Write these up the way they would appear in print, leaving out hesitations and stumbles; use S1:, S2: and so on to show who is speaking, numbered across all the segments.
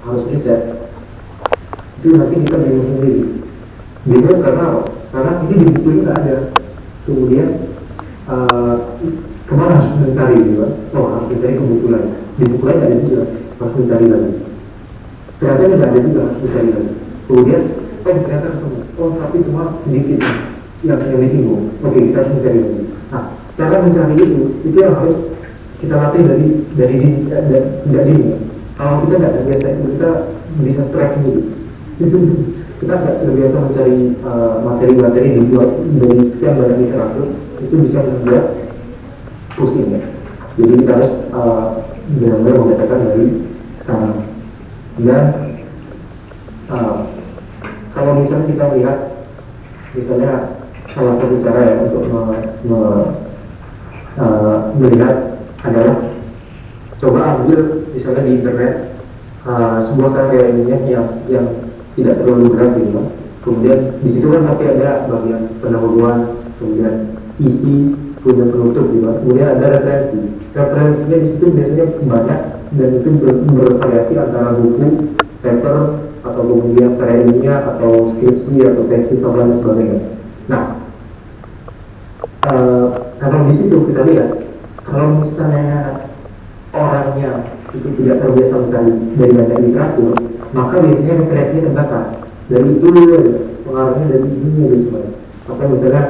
S1: harus riset, itu nanti kita bingung sendiri. Bingung karena apa? Karena ini di buku ini nggak ada. Kemudian kemana harus mencari gitu kan? Oh, harus mencari ke buku lain. Di buku lain nggak ada juga, harus mencari lagi. Ternyata nggak ada juga, harus mencari lagi. Kemudian ternyata ketemu. Oh, tapi cuma sedikit yang disinggung. Oke, kita harus mencari lagi. Nah, cara mencari itu yang harus kita latih dari sejak dini. Kalau kita nggak terbiasa itu, kita bisa stres dulu. Kita nggak terbiasa mencari materi-materi dibuat dari sekian banyak literatur, itu bisa membuat pusing ya. Jadi kita harus benar-benar membiasakan dari sekarang. Dan kalau misalnya kita lihat, misalnya salah satu cara ya untuk melihat adalah coba ambil misalnya di internet sebuah karya ilmiah yang tidak terlalu berat gitu kan. Kemudian di situ kan pasti ada bagian pendahuluan, kemudian isi, kemudian penutup gitu kan. Kemudian ada referensi. Referensinya di situ biasanya banyak dan itu bervariasi antara buku, paper, atau kemudian karya ilmiah atau skripsi atau tesis atau lain sebagainya. Nah, kalau di situ kita lihat, kalau misalnya orangnya itu tidak terbiasa mencari dari banyak literatur, maka biasanya referensinya terbatas. Dari itu pengaruhnya dari ini dari semuanya. Atau misalnya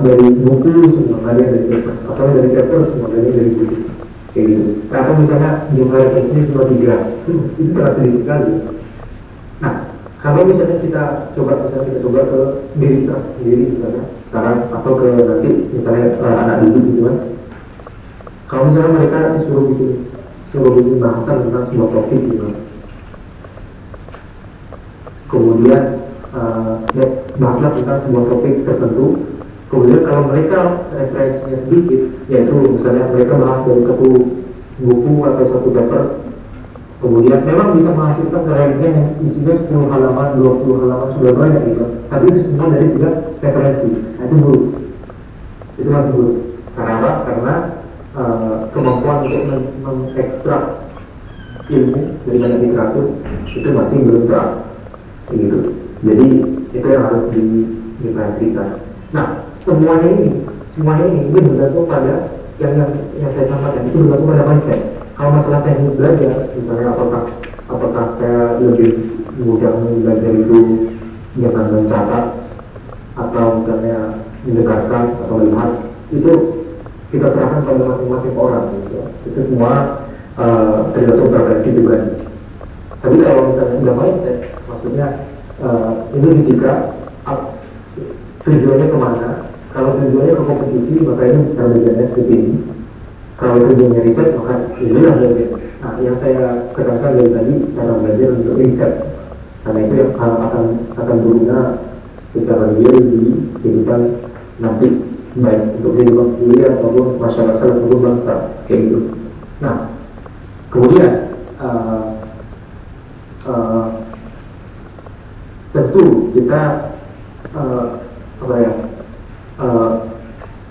S1: dari buku semua ada dari paper, atau dari paper semua ada dari buku, kayak gitu. Atau misalnya jumlah referensinya cuma 3, itu sangat sedikit sekali. Nah, kalau misalnya kita coba ke diri kita sendiri misalnya sekarang, atau ke nanti misalnya anak didik gitu kan. Kalau misalnya mereka suruh bikin bahasan tentang sebuah topik gitu, kemudian bahaslah tentang sebuah topik tertentu. Kemudian kalau mereka referensinya sedikit, yaitu misalnya mereka bahas dari satu buku atau satu paper, kemudian memang bisa menghasilkan karya yang isinya 10 halaman, 20 halaman, sudah banyak gitu, tapi itu semua dari 3 referensi. Nah, itu buruk. Itu kan buruk. Karena apa? Karena kemampuan untuk mengekstrak ilmu dari banyak literatur itu masih belum keras, gitu. Jadi itu yang harus diperhatikan. Nah, semuanya ini bergantung pada yang saya sampaikan, itu bergantung pada mindset. Kalau masalah teknik belajar, misalnya apakah saya lebih mudah belajar itu dengan mencatat atau misalnya mendekatkan atau melihat, itu kita serahkan pada masing-masing orang gitu. Itu semua tergantung preferensi juga. Tapi kalau misalnya udah mindset, maksudnya ini fisika, tujuannya kemana? Kalau tujuannya ke kompetisi, maka ini cara belajarnya seperti ini. Kalau tujuannya riset, maka inilah belajar. Nah, yang saya katakan dari tadi, cara belajar untuk riset, karena itu yang akan berguna secara real di kehidupan nanti, baik untuk kehidupan sendiri ataupun masyarakat ataupun bangsa, kayak gitu. Nah, kemudian tentu kita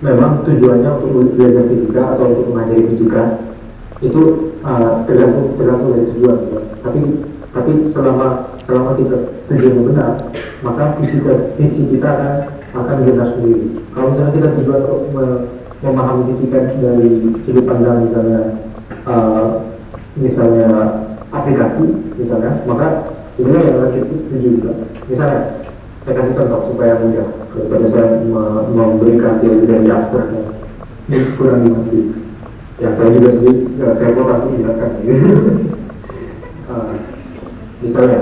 S1: memang tujuannya untuk belajar fisika atau untuk mengajari fisika itu tergantung dari tujuan ya. Tapi selama kita tujuannya benar, maka visi kita akan benar sendiri. Kalau misalnya kita tujuan untuk memahami fisika dari sudut pandang misalnya aplikasi misalnya, maka inilah yang harus tuju juga. Misalnya saya kasih contoh supaya mudah, daripada saya memberikan teori dari abstrak ini kurang dimengerti. Yang saya juga sendiri repot aku menjelaskan. Misalnya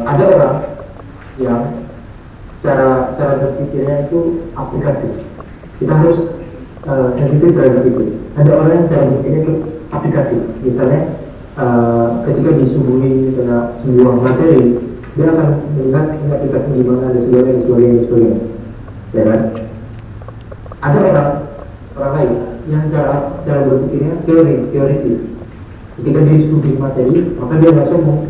S1: ada orang yang cara berpikirnya itu aplikatif. Kita harus sensitif terhadap itu. Ada orang yang cara berpikirnya itu aplikatif. Misalnya ketika disuguhi misalnya sebuah materi, dia akan melihat ini aplikasinya gimana, dan sebagainya, ya kan? Ada orang lain yang cara berpikirnya teoritis. Ketika dia studi materi, maka dia langsung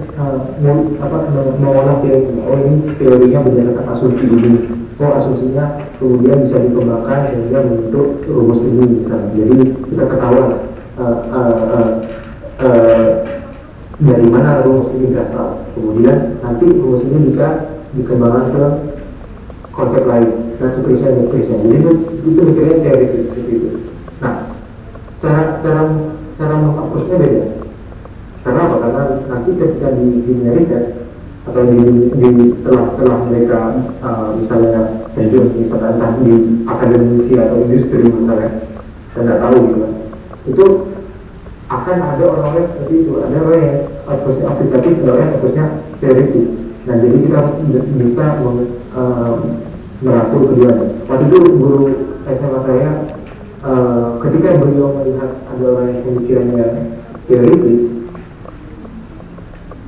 S1: mengolah teorinya. Oh, ini teorinya berdasarkan asumsi ini. Oh, asumsinya kemudian bisa dikembangkan sehingga membentuk rumus ini misalnya. Jadi kita ketahuan dari mana rumus ini berasal. Kemudian nanti rumus ini bisa dikembangkan ke konsep lain dan seterusnya dan seterusnya. Jadi itu mikirnya teoritis seperti itu. Nah, cara mengapusnya beda. Karena apa? Karena nanti ketika di dunia riset atau setelah mereka misalnya terjun misalnya entah di akademisi atau industri misalnya, saya nggak tahu gitu kan, itu akan ada orang-orang seperti itu, ada orang yang approach-nya aplikatif, ada orang yang approach-nya teoritis. Nah, jadi kita harus bisa merangkul keduanya. Waktu itu guru SMA saya ketika beliau melihat ada orang yang pemikirannya teoritis,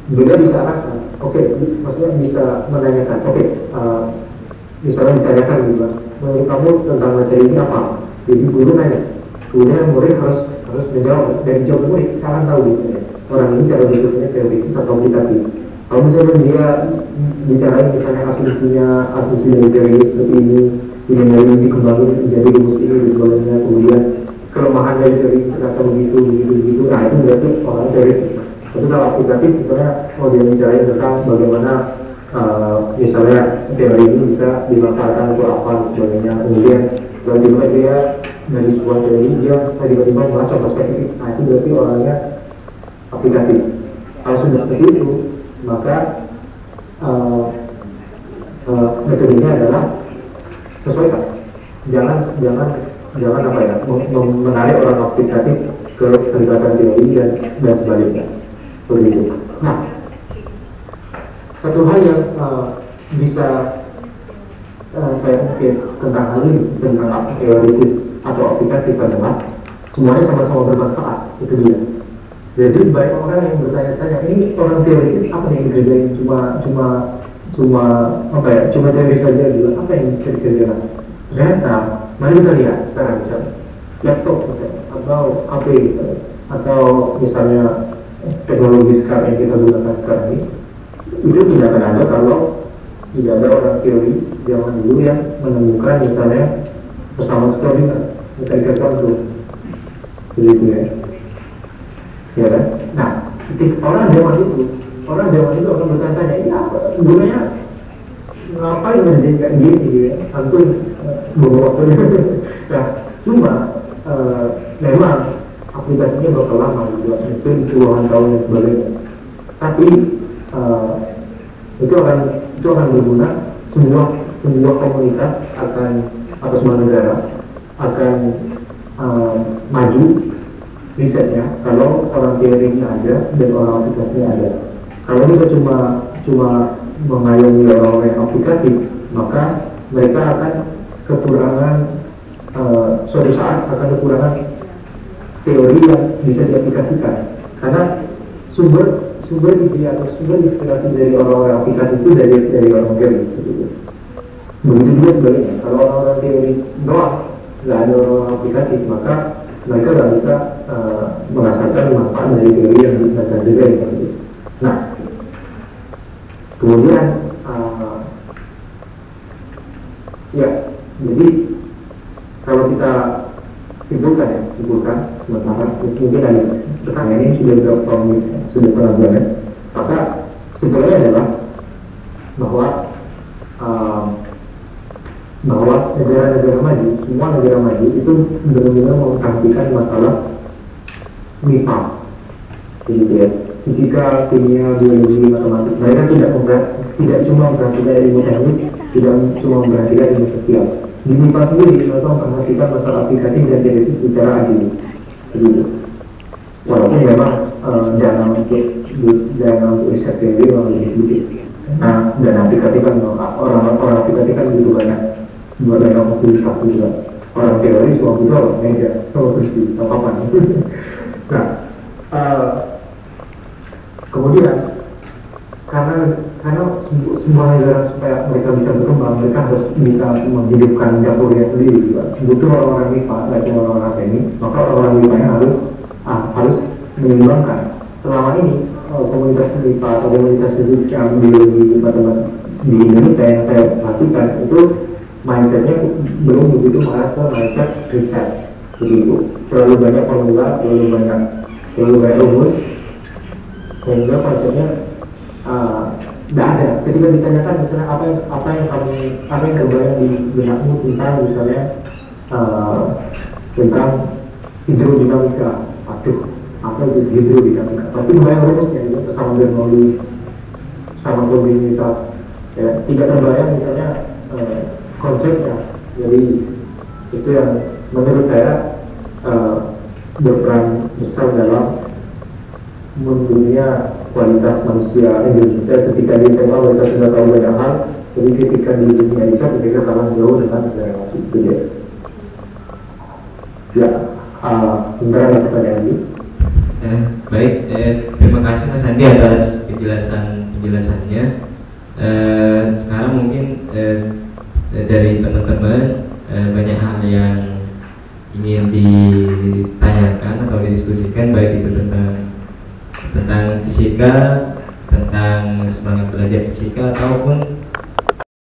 S1: beliau bisa arahkan, oke, maksudnya bisa menanyakan, misalnya ditanyakan gitu, menurut kamu tentang materi ini apa? Jadi guru nanya, kemudian murid harus menjawab, dan jawab murid akan tahu gitu ya, orang ini cara berpikirnya teoritis atau aplikatif. Kalau misalnya dia bicara misalnya asumsi dari teori seperti ini lalu dikembangin menjadi rumus ini dan sebagainya, kemudian kelemahan dari teori ternyata begitu, nah itu berarti orang teoritis. Tapi kalau aplikatif misalnya mau dia bicara tentang bagaimana misalnya teori ini bisa dimanfaatkan untuk apa dan sebagainya, kemudian tiba-tiba dia dari sebuah teori dia tiba-tiba bahas contoh spesifik, nah itu berarti orangnya aplikatif. Kalau sudah seperti itu, maka metodenya adalah sesuaikan. Jangan apa ya, menarik orang aplikatif ke kegiatan teori dan sebagainya. Begitu. Nah, satu hal yang bisa saya mungkin tentang hal ini, tentang teoritis atau aplikatif adalah semuanya sama-sama bermanfaat, itu dia. Jadi banyak orang yang bertanya-tanya, ini orang teoritis apa sih yang dikerjain, cuma teori saja juga, apa yang bisa dikerjakan? Ternyata, mari kita lihat sekarang misalnya laptop misalnya, atau HP misalnya, atau misalnya teknologi sekarang yang kita gunakan sekarang ini, itu tidak akan ada kalau tidak ada orang teori zaman dulu yang menemukan misalnya pesawat Skrodinga, mekanika kuantum, begitu ya. Ya kan? Nah, orang zaman itu akan bertanya-tanya, ini apa gunanya, ngapain menjadi kayak gini gitu ya, antum bawa waktunya. Nah, cuma memang aplikasinya bakal lama juga, mungkin puluhan tahun dan sebagainya. Tapi itu akan berguna. Sebuah komunitas atau sebuah negara akan maju risetnya kalau orang teorinya ada dan orang aplikasinya ada. Kalau kita cuma mengayomi orang yang aplikatif, maka mereka akan kekurangan suatu saat akan kekurangan teori yang bisa diaplikasikan, karena sumber ide atau sumber inspirasi dari orang-orang aplikatif itu dari orang teori seperti itu. Begitu juga sebaliknya, kalau orang-orang teoris doang, nggak ada orang aplikatif, maka mereka nggak bisa merasakan manfaat dari teori yang mereka desain. Nah, kemudian ya, jadi kalau kita simpulkan sementara mungkin ada pertanyaan ini sudah setengah bulan ya, maka simpulnya adalah bahwa negara-negara maju, semua negara maju itu benar-benar memperhatikan masalah MIPA, gitu ya, fisika, kimia, biologi, matematik. Mereka tidak cuma memperhatikan ilmu teknik, tidak cuma memperhatikan ilmu sosial. Di MIPA sendiri mereka memperhatikan masalah aplikatif dan teoritis secara adil, begitu. Walaupun memang dana untuk riset teori memang lebih sedikit. Nah, dan aplikatif kan orang aplikatif kan begitu banyak buat banyak fasilitas juga. Orang teori semua itu meja, semua kursi, apa-apa. Nah, kemudian karena semua negara supaya mereka bisa berkembang, mereka harus bisa menghidupkan dapurnya sendiri juga. Butuh orang-orang MIPA, yaitu orang-orang teknik, maka orang-orang MIPA-nya harus menyumbangkan. Selama ini komunitas MIPA atau komunitas fisika, biologi, matematik di Indonesia yang saya perhatikan itu mindsetnya belum begitu mengarah ke mindset riset, begitu. Terlalu banyak formula, terlalu banyak rumus, sehingga konsepnya tidak ada. Ketika ditanyakan misalnya apa yang terbayang di benakmu tentang misalnya tentang hidrodinamika, aduh apa itu hidrodinamika, tapi lumayan rumusnya gitu, sama Bernoulli, sama kombinitas, ya tidak terbayang misalnya konsepnya. Jadi itu yang menurut saya berperan besar dalam mendunia kualitas manusia Indonesia. Ketika di SMA mereka sudah tahu banyak hal, jadi ketika di dunia Indonesia mereka kalah jauh dengan negara lain. Itu ya. Ya, sebentar ada pertanyaan lagi.
S2: Baik, terima kasih Mas Andi atas penjelasannya. Sekarang mungkin dari teman-teman banyak hal yang ingin ditanyakan atau didiskusikan, baik itu tentang fisika, tentang semangat belajar fisika, ataupun